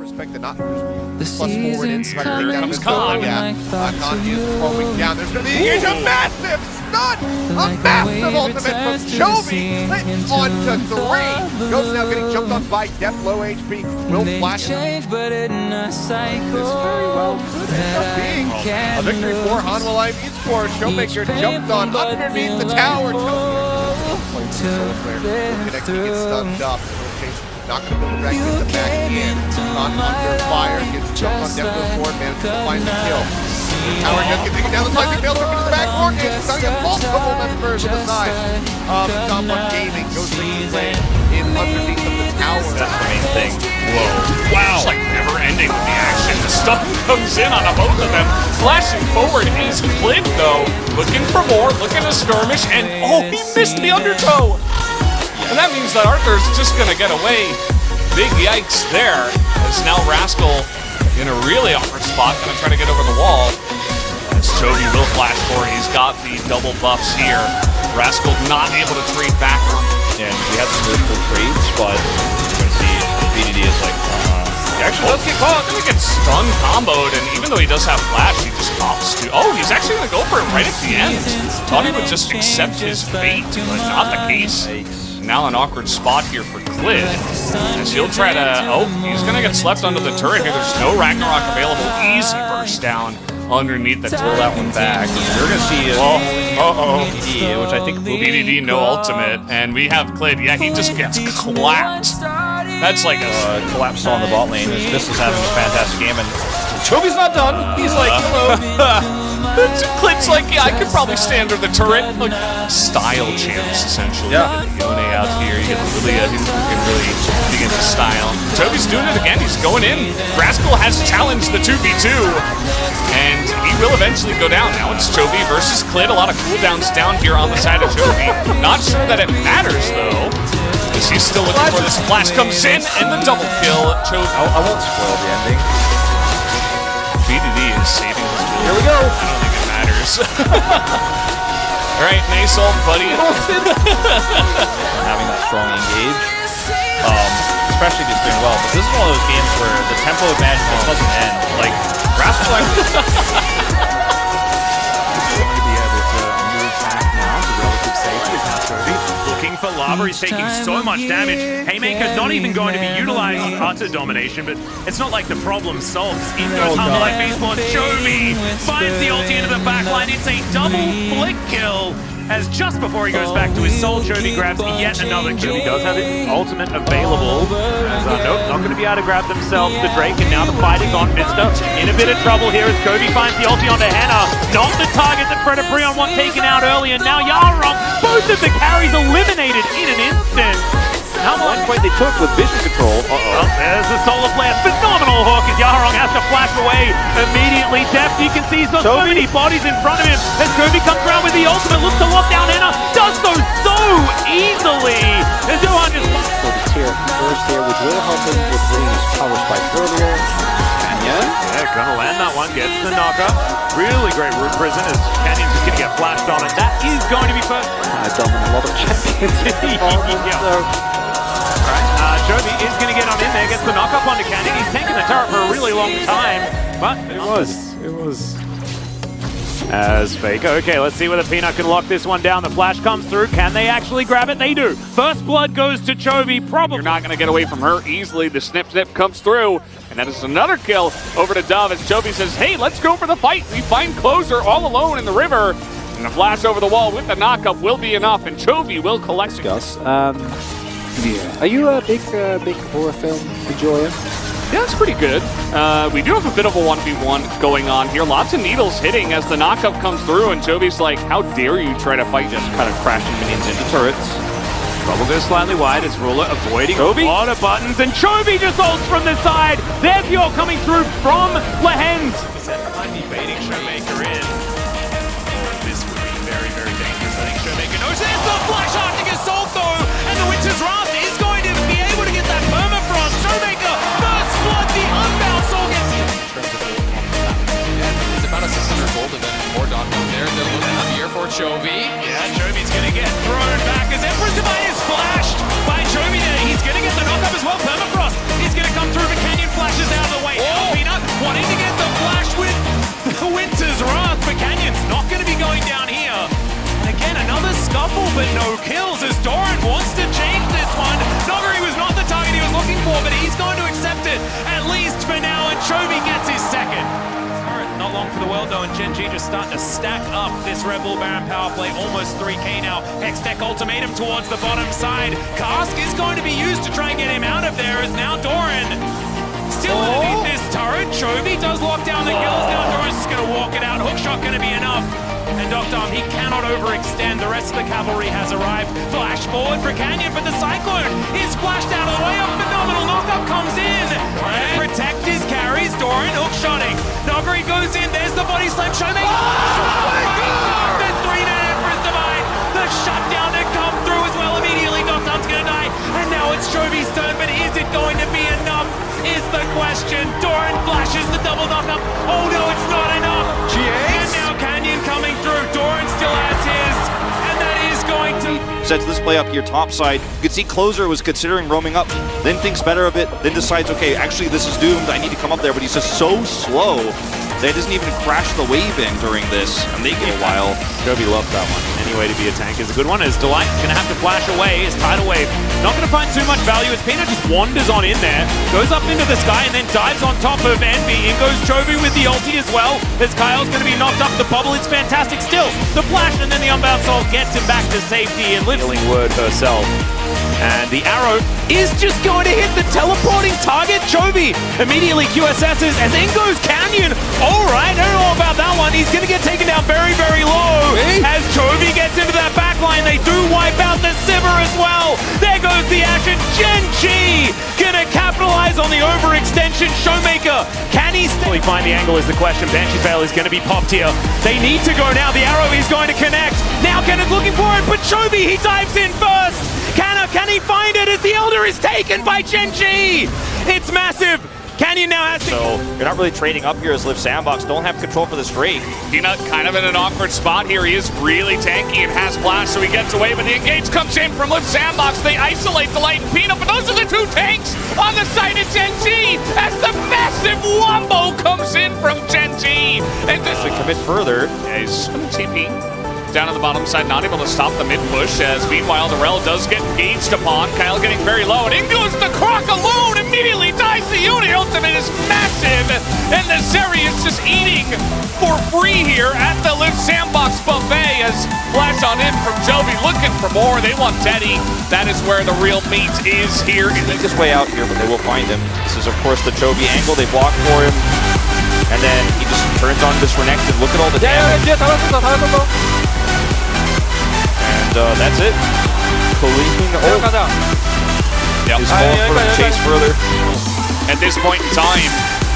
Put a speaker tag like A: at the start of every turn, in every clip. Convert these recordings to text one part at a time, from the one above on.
A: respect the not plus forward and try to take down his
B: Khan.
A: Khan is throwing down. There's going to be a massive stun! A massive ultimate from Chovy! Hit onto 3! Goes now getting jumped on by Def, low HP. Will flash. This very well could end up being a victory for Hanwha Live Esports. Showmaker jumped on underneath the tower. Connecting, gets stunned up. Not going to be able to drag the back in. Not under fire. Gets jumped on Def's forward. Manages to find the kill. Tower just gets taken down the side. Fails to the back. It's starting to multiple members on the side. Top One Gaming goes to play in underneath of the tower.
B: That's the main thing. Whoa. Wow. It's like never ending with the action. The stuff comes in on both of them. Flashing forward is Clint though. Looking for more. Looking to skirmish. And oh, he missed the undertow. And that means that Arthur's just going to get away. Big yikes there. As now Rascal in a really awkward spot, going to try to get over the wall. As Chovy will flash forward. He's got the double buffs here. Rascal not able to trade back.
C: Yeah, we have some really cool trades, but you're going to see HBD is like,
B: he actually does get caught. He gets stun comboed, and even though he does have flash, he just opts to. Oh, he's actually going to go for it right at the end. Thought he would just accept his fate, but not the case. Now an awkward spot here for Clid, as he'll try to, he's gonna get slept under the turret here. There's no Ragnarok available. Easy burst down underneath the turret.
C: that one back. You're gonna see BDD, which I think will be
B: BDD no ultimate, and we have Clid. Yeah, he just gets clapped. That's like a
C: collapse on the bot lane. This is having a fantastic game, and Chovy's not done. He's like, hello.
B: Clint's like, yeah, I could probably stand under the turret. Like, style champs, essentially.
C: Yeah.
B: Yone out here, you get really, he can really dig into style. Chovy's doing it again, he's going in. Rascal has challenged the 2v2, and he will eventually go down. Now it's Chovy versus Clid. A lot of cooldowns down here on the side of Chovy. Not sure that it matters, though, because he's still looking for this. Flash comes in, and the double kill. Chovy.
C: I won't spoil the ending.
B: BDD is saving his gold.
C: Here we go.
B: I don't think it matters. Alright, nice old buddy.
C: Having that strong engage. Especially just doing well. But this is one of those games where the tempo advantage just doesn't end. Like, Rascal
D: going to be able to move back now to relative safety. It's now Chovy looking for lava. He's taking so much damage. Haymaker's not even going to be utilizing utter domination, but it's not like the problem solves. In goes Hanwha Live Esports. Chovy finds the ulti into the backline. It's a double flick kill. As just before he goes back to his soul, Chovy grabs yet another kill. He does have his ultimate available. As, nope, not going to be able to grab themselves the Drake, and now the fight is on Vista. In a bit of trouble here as Chovy finds the ulti onto Henna. Not the target that Predaprion one taken out earlier. Now Yarong, both of the carries eliminated in an instant.
C: Now one point they took with vision control.
D: Oh, there's the solar flare. Phenomenal hook as Yarong has to flash away immediately. Deft, you can see he's got so many bodies in front of him. As Chovy comes around with the ultimate, looks to lock down Henna. Does so easily. As Johan just...
E: So the tier first here, which will help him with winning his power spike earlier. Canyon.
D: Yeah, gonna land that one. Gets the knocker. Really great root prison as Canyon's just gonna get flashed on it. That is going to be first.
E: I've done a lot of champions.
D: Chovy is going to get on in there, gets the knock-up onto Canyon. He's taken the turret for a really long time, but it was. As Faker. Okay, let's see whether Peanut can lock this one down. The flash comes through. Can they actually grab it? They do. First blood goes to Chovy. Probably.
B: You're not going to get away from her easily. The snip comes through, and that is another kill over to Dove as Chovy says, hey, let's go for the fight. We find Closer all alone in the river, and the flash over the wall with the knock-up will be enough, and Chovy will collect
E: Gus. Yeah. Are you a big horror film enjoyer?
B: Yeah, it's pretty good. We do have a bit of a 1v1 going on here. Lots of needles hitting as the knockup comes through, and Chovy's like, how dare you try to fight, just kind of crashing minions into turrets.
D: Trouble goes slightly wide as Ruler avoiding a lot of buttons, and Chovy just ults from the side. There's Yor coming through from Lehens. Baiting Showmaker in. This would be very, very dangerous. I think Showmaker knows there's the flash arcing assault though, and the Winter's Wrath is going to be able to get that permafrost. Showmaker, first blood, the unbound soul gets in.
F: It's about a 600 gold and then more Dawn there. They're looking up here for Chovy.
D: Yeah, Chovy's gonna get thrown back as Emperor's Divine is flashed by Chovy there. He's gonna get the knock-up as well. Permafrost is gonna come through, but Canyon flashes out. fails as Doran wants to change this one. Noguri was not the target he was looking for, but he's going to accept it, at least for now, and Chovy gets his second. Not long for the world though, and Gen.G just starting to stack up this Red Bull Baron power play, almost 3k now. Hextech ultimatum towards the bottom side. Cask is going to be used to try and get him out of there, as now Doran still underneath this turret. Chovy does lock down the kills now. Doran's just going to walk it out. Hookshot going to be enough. And Dr. he cannot overextend. The rest of the cavalry has arrived. Flash forward for Canyon, but the Cyclone is flashed out of the way. A phenomenal knockup comes in. And protect his carries. Doran hookshotting. Noguri goes in. There's the body slam. Showmaker. The 3-man Emperor's Divide. The shutdown to come through as well immediately. Nocturne's going to die. And now it's Chovy's turn, but is it going to be enough? Is the question. Doran flashes the double knockup. Oh no, it's not enough. And now Canyon coming through. Doran still has his, and that is going to
G: sets this play up here top side. You could see Closer was considering roaming up, then thinks better of it, then decides, okay, actually this is doomed, I need to come up there, but he's just so slow that he doesn't even crash the wave in during this, and they get a while.
D: Chovy loves that one. Any way to be a tank is a good one, as Delight going to have to flash away. His tidal wave not going to find too much value as Peanut just wanders on in there, goes up into the sky, and then dives on top of Envy. In goes Chovy with the ulti as well, as Kyle's going to be knocked up the bubble. It's fantastic still. The flash, and then the Unbound Soul gets him back to safety, and lives healing word herself. And the arrow is just going to hit the teleporting target. Chovy immediately QSS's, as in goes Canyon. All right, I don't know about that one. He's going to get taken down very, very low. As Chovy gets into that back line, they do wipe out the Sivir as well. There goes the action. Gen.G gonna capitalize on the overextension. Showmaker, can he still find the angle is the question. Banshee Veil is going to be popped here. They need to go now. The arrow is going to connect. Now Kenneth's looking for it, but Chovy, he dives in first. Can he find it as the Elder is taken by Gen.G? It's massive. Canyon now has to...
G: So you're not really trading up here as Live Sandbox. Don't have control for this Drake.
B: Peanut kind of in an awkward spot here. He is really tanky and has flash, so he gets away, but the engage comes in from Live Sandbox. They isolate Delight and Peanut, but those are the two tanks on the side of Gen.G as the massive wombo comes in from Gen.G. And this
G: to commit further.
B: Yeah, he's going to TP. Down on the bottom side, not able to stop the mid push, as meanwhile Darrell does get engaged upon. Kyle getting very low, and in goes the Croc alone, immediately dies. The Yone ultimate is massive, and the Zeri is just eating for free here at the Live Sandbox buffet, as flash on in from Chovy, looking for more. They want Teddy. That is where the real meat is here.
G: Make his way out here, but they will find him. This is of course the Chovy angle. They block for him, and then he just turns on this Renekton. Look at all the damage. And that's it. Clean. Oh.
B: Yep.
G: He's going for the chase further.
B: At this point in time,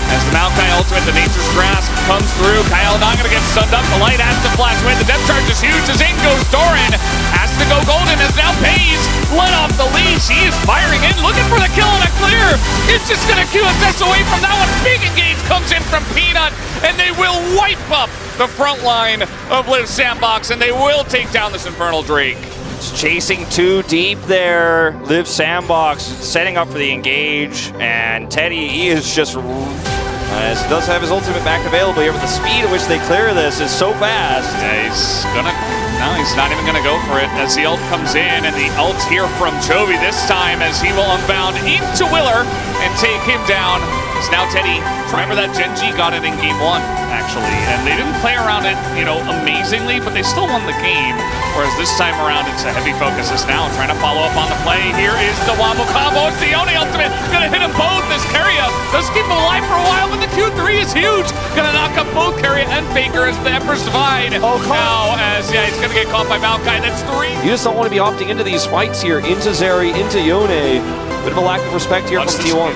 B: as the Maokai ultimate, the Nature's Grasp comes through, Kyle not going to get stunned up. The light has to flash away. The depth charge is huge as in goes Doran. Has to go golden as now Pays let off the leash. He is firing in, looking for the kill on a clear. It's just going to QSS away from that one. Big engage comes in from Peanut, and they will wipe up the front line of Live Sandbox, and they will take down this Infernal Drake.
G: It's chasing too deep there. Live Sandbox setting up for the engage, and Teddy, he is just... as he does have his ultimate back available here, but the speed at which they clear this is so fast.
B: Yeah, he's gonna... No, he's not even gonna go for it as the ult comes in, and the ult here from Chovy this time as he will unbound into Willer and take him down. It's now Teddy. Remember that Gen.G got it in game 1, actually, and they didn't play around it, you know, amazingly, but they still won the game. Whereas this time around, it's a heavy focus. Is now trying to follow up on the play. Here is the wombo combo. It's the Yone ultimate. Gonna hit them both. This Carrier does keep him alive for a while, but the Q3 is huge. Gonna knock up both Carrier and Faker as the Emperor's Divide. Oh, now as, yeah, he's gonna get caught by Maokai. That's 3.
E: You just don't want to be opting into these fights here, into Zeri, into Yone. Bit of a lack of respect here from T1.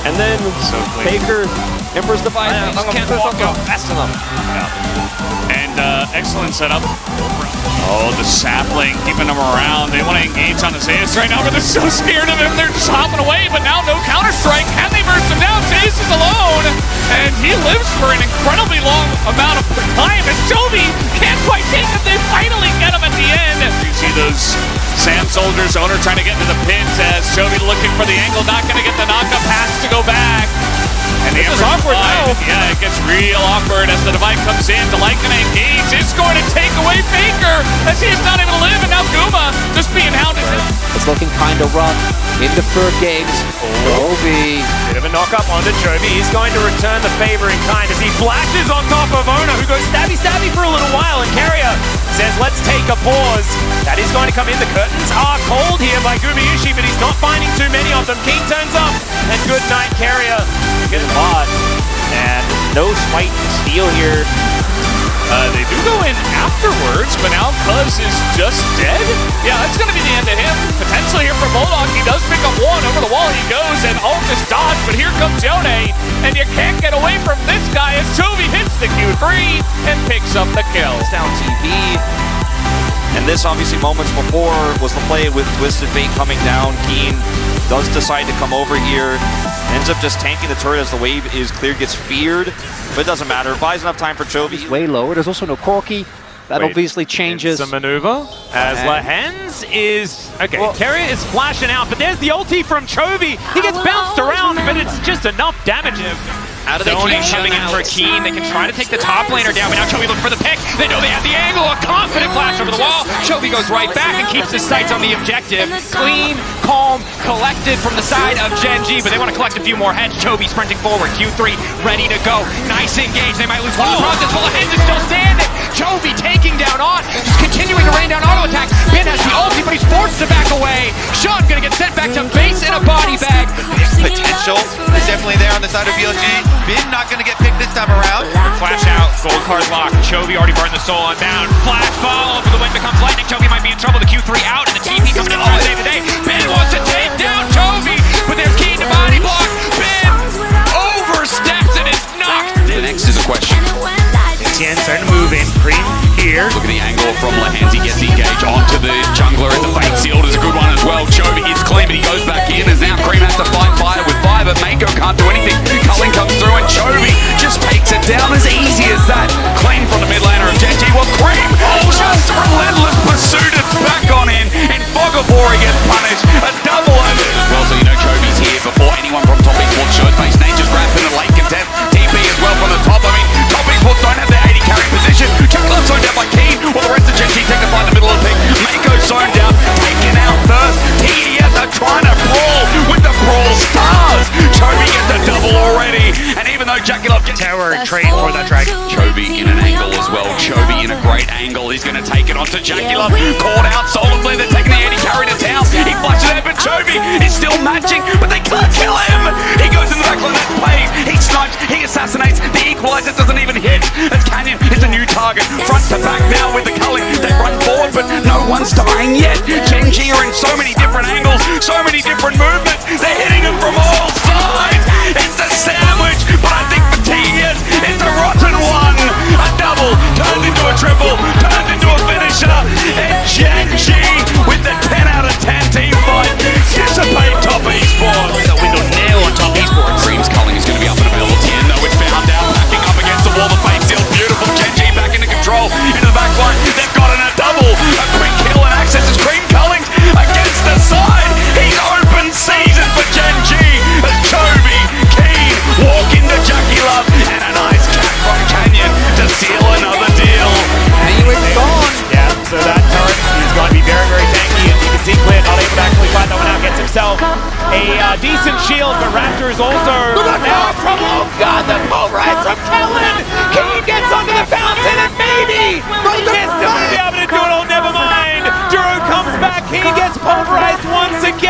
E: And then
B: so
E: Faker, Emperor's Divide,
B: just can't walk out fast enough. Yeah. And excellent setup. Oh, the sapling, keeping him around. They want to engage on Zeus right now, but they're so scared of him. They're just hopping away, but now no counter-strike. Can they burst him down? Zeus is alone, and he lives for an incredibly long amount of time, and Chovy can't quite take him. They finally get him at the end. You see those Sand Soldiers, owner trying to get into the pit as Chovy looking for the angle, not going to get the knockup, has to go back. And the Emperor's awkward now. Yeah, it gets real awkward as the Divide comes in. Delight going to engage. It's going to take away Faker as he is not able to
E: It's looking kind of rough in the third games. Chovy.
D: Bit of a knock up onto Chovy. He's going to return the favor in kind as he flashes on top of Yone, who goes stabby for a little while, and Carrier says, let's take a pause. That is going to come in. The curtains are called here by Gumayushi, but he's not finding too many of them. Keen turns up, and good night, Carrier.
C: Good spot. And no smite to steal here.
B: They do go in afterwards, but now Cuz is just dead? Yeah, that's going to be the end of him. Potentially here for Bulldog. He does pick up one. Over the wall he goes, and Hulk is dodged, but here comes Yone, and you can't get away from this guy as Chovy hits the Q3 and picks up the kill.
G: Down TV. And this, obviously, moments before was the play with Twisted Fate coming down. Keen does decide to come over here. Ends up just tanking the turret as the wave is cleared, gets feared, but it doesn't matter. Buys enough time for Chovy.
E: Way lower. There's also no Corki. That obviously changes.
D: It's a maneuver as Lahens is... Okay, Carrier is flashing out, but there's the ulti from Chovy. He gets bounced around, but it's just enough damage.
H: How do they keep coming in for Keen? They can try to take the top laner down, but now Chovy looking for the pick. They know they have the angle, a confident flash over the wall. Chovy goes right back and keeps his sights on the objective. Clean, calm, collected from the side of Gen.G, but they want to collect a few more heads. Chovy sprinting forward, Q3 ready to go. Nice engage, they might lose one in the process. Full of heads is still standing. Chovy taking down on, just continuing to rain down auto attacks. Ben has the ulti, but he's forced to back away. Sean gonna get sent back to base in a body bag.
I: Potential is definitely there on the side of BLG. Ben not going to get picked this time around.
H: Flash out, gold card locked. Chovy already burned the soul on down. Flash fall, for the wind becomes lightning. Chovy might be in trouble. The Q3 out, and the TP coming in to save the day. Ben wants to take down Chovy, but there's Keen to body block. Ben oversteps and is knocked.
I: The next is a question.
D: Tien starting to move in. Cream here.
I: Look at the angle from Lahens. He gets the engage onto the jungler, and the fake sealed is a good one as well. Chovy hits clean, but he goes back in as now Cream has to fight fire with fire, but Mako can't do anything. Culling comes through, and Chovy just takes it down as easy as that. Clean from the mid laner of Gen.G. Well, Cream just relentless pursuit it back on in, and Fogabori gets punished. A double over as well, so you know Chovy's here before anyone from top esports shows face. Nature's wrapped in the late content. TP as well from the top. I mean, top esports don't have their 80 carry position. Chuckler zoned down by Keen, while the rest of Gen.G take the fight in the middle of the pick. Mako zoned down, taken out first. TDS are trying to brawl with the Brawl Stars. Chovy gets a double already, and even though Jackie Love gets
D: Tower trade for that dragon.
I: Chovy in an angle as well. Chovy in a great angle. He's going to take it onto Jackie Love. Caught out solidly. They're taking the 80 carry to town. He flashes it, but Chovy is still matching, but they can't kill him. He goes in the back line, that plays. He snipes, he assassinates. The equalizer doesn't even hit. As Canyon is a new target. Front to back now with the culling. They run forward, but no one's dying yet. Gen.G are in so many different angles, so many different movements. They're hitting him from all sides. It's a sandwich, but I think for TDS, it's a rotten one. A double turned into a triple, turned into a finisher. And Gen.G with the 10 out of 10 team fight dissipate top esports.
H: The window nail on top esports.
I: Cream's culling is going to be up in a middle. Tien, though, it's found down, backing up against the wall. The fake seal, beautiful. Gen.G back into control, into the back line. They've got in a double. A quick kill and access is Cream culling against the side. He's open season for Gen.G as Chovy, Keen walk into Jackie Love, and a nice cat from Canyon to seal another deal.
D: And he was gone. Yeah, so that turret is going to be very tanky, and you can see Clint not able to actually fight that one out. Gets himself a decent shield, but Raptor is also now in trouble. Oh God, the pulverize from Kellen. Keen gets onto the fountain, and maybe he's still going to be able to do it all. Never mind. Duro comes back. He gets pulverized once again.